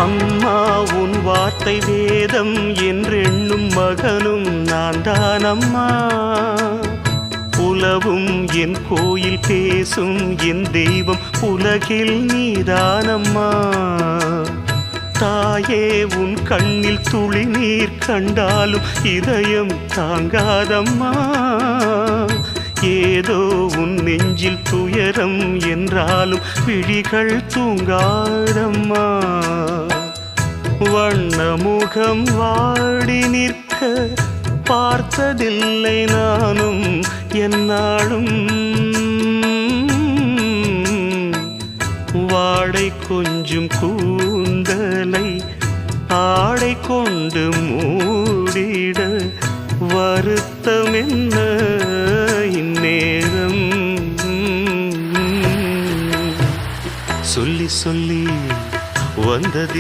அம்மா உன் வார்த்தை வேதம் என்றெண்ணும் மகனும் நான் தானம்மா. உலவும் என் கோயில் பேசும் என் தெய்வம் உலகில் நீதானம்மா. தாயே உன் கண்ணில் துளி நீர் கண்டாலும் இதயம் தாங்காதம்மா. ஏதோ உன் நெஞ்சில் துயரம் என்றாலும் விழிகள் தூங்காதம்மா. வண்ணமுகம் வாடி நிற்க பார்த்ததில்லை நானும் என்னாலும். வாடை கொஞ்சம் கூந்தலை ஆடை கொண்டு மூடிட வருத்தம் என்ன இந்நேரம். சொல்லி சொல்லி வந்தது